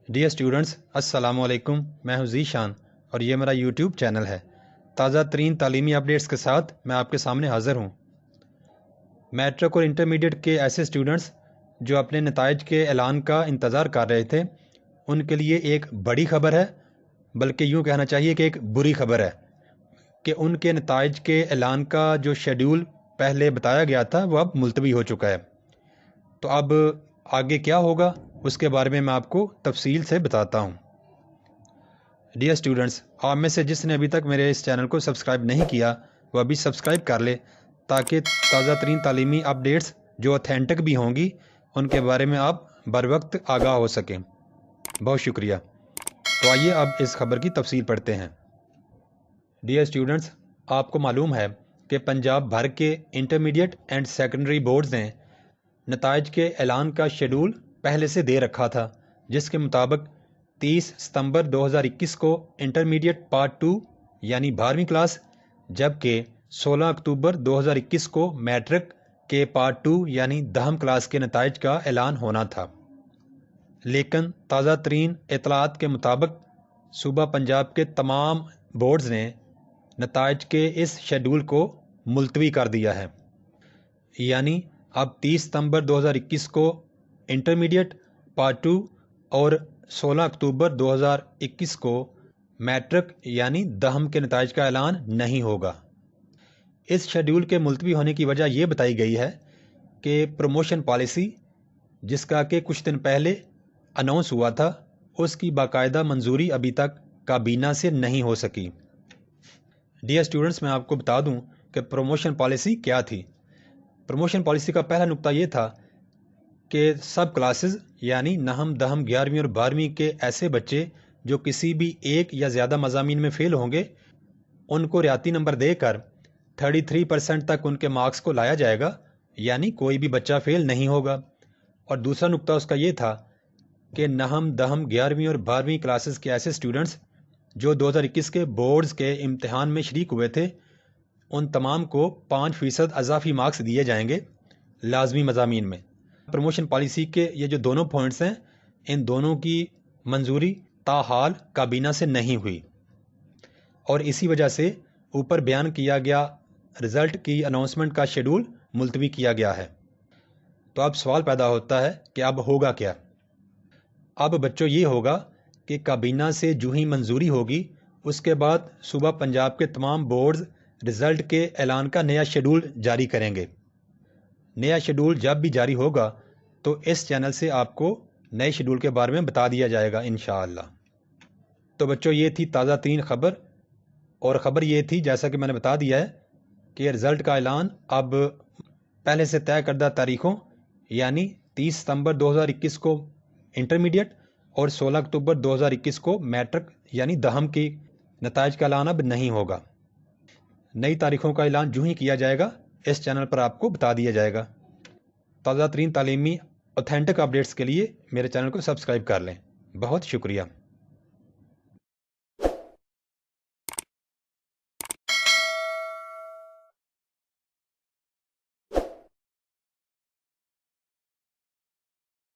Dear students, अस्सलाम वालेकुम। मैं हूं ज़ीशान और ये मेरा यूट्यूब चैनल है। ताज़ा तरीन तालीमी अपडेट्स के साथ मैं आपके सामने हाज़िर हूं। मैट्रिक और इंटरमीडिएट के ऐसे स्टूडेंट्स जो अपने नताइज के ऐलान का इंतज़ार कर रहे थे, उनके लिए एक बड़ी खबर है, बल्कि यूँ कहना चाहिए कि एक बुरी खबर है कि उनके नताइज के ऐलान का जो शेड्यूल पहले बताया गया था वो अब मुलतवी हो चुका है। तो अब आगे क्या होगा उसके बारे में मैं आपको तफसील से बताता हूँ। डियर स्टूडेंट्स, आप में से जिसने अभी तक मेरे इस चैनल को सब्सक्राइब नहीं किया वो अभी सब्सक्राइब कर ले, ताकि ताज़ा तरीन तालीमी अपडेट्स जो ऑथेंटिक भी होंगी उनके बारे में आप बर वक्त आगाह हो सकें। बहुत शुक्रिया। तो आइए अब इस खबर की तफसील पढ़ते हैं। डियर स्टूडेंट्स, आपको मालूम है कि पंजाब भर के इंटरमीडिएट एंड सेकेंडरी बोर्ड्स ने नताइज के ऐलान का शेड्यूल पहले से दे रखा था, जिसके मुताबिक 30 सितंबर 2021 को इंटरमीडिएट पार्ट 2 यानी 12वीं क्लास, जबकि 16 अक्टूबर 2021 को मैट्रिक के पार्ट 2 यानी 10वीं क्लास के नताइज का ऐलान होना था। लेकिन ताज़ा तरीन इतलात के मुताबिक सूबा पंजाब के तमाम बोर्ड्स ने नताइज के इस शेड्यूल को मुलतवी कर दिया है। यानी अब 30 सितंबर 2021 को इंटरमीडिएट पार्ट 2 और 16 अक्टूबर 2021 को मैट्रिक यानी 10वीं के नताइज का ऐलान नहीं होगा। इस शेड्यूल के मुलतवी होने की वजह यह बताई गई है कि प्रमोशन पॉलिसी, जिसका कि कुछ दिन पहले अनाउंस हुआ था, उसकी बाकायदा मंजूरी अभी तक काबीना से नहीं हो सकी। डियर स्टूडेंट्स, मैं आपको बता दूं कि प्रमोशन पॉलिसी क्या थी। प्रमोशन पॉलिसी का पहला नुक्ता ये था कि सब क्लासेस यानी नहम, दहम, 11वीं और 12वीं के ऐसे बच्चे जो किसी भी एक या ज़्यादा मज़ामीन में फ़ेल होंगे, उनको रियाती नंबर देकर 33% तक उनके मार्क्स को लाया जाएगा, यानी कोई भी बच्चा फ़ेल नहीं होगा। और दूसरा नुक्ता उसका ये था कि नहम, दहम, 11वीं और 12वीं क्लासेस के ऐसे स्टूडेंट्स जो 2021 के बोर्ड्स के इम्तिहान में शरीक हुए थे, उन तमाम को 5% अजाफी मार्क्स दिए जाएंगे लाजमी मज़ामीन में। प्रमोशन पॉलिसी के ये जो दोनों पॉइंट्स हैं, इन दोनों की मंजूरी ताहाल काबीना से नहीं हुई और इसी वजह से ऊपर बयान किया गया रिज़ल्ट की अनाउंसमेंट का शेड्यूल मुलतवी किया गया है। तो अब सवाल पैदा होता है कि अब होगा क्या। अब बच्चों ये होगा कि काबीना से जो ही मंजूरी होगी, उसके बाद सूबा पंजाब के तमाम बोर्ड्स रिज़ल्ट के ऐलान का नया शेड्यूल जारी करेंगे। नया शेड्यूल जब भी जारी होगा तो इस चैनल से आपको नए शेड्यूल के बारे में बता दिया जाएगा इंशाअल्लाह। तो बच्चों, ये थी ताज़ा तीन खबर, और ख़बर ये थी, जैसा कि मैंने बता दिया है, कि रिज़ल्ट का ऐलान अब पहले से तय करदा तारीख़ों यानी 30 सितंबर 2021 को इंटरमीडिएट और 16 अक्टूबर 2021 को मैट्रिक यानी 10वीं की नताइज का ऐलान अब नहीं होगा। नई तारीखों का ऐलान जो ही किया जाएगा इस चैनल पर आपको बता दिया जाएगा। ताज़ा तरीन तालीमी ऑथेंटिक अपडेट्स के लिए मेरे चैनल को सब्सक्राइब कर लें। बहुत शुक्रिया।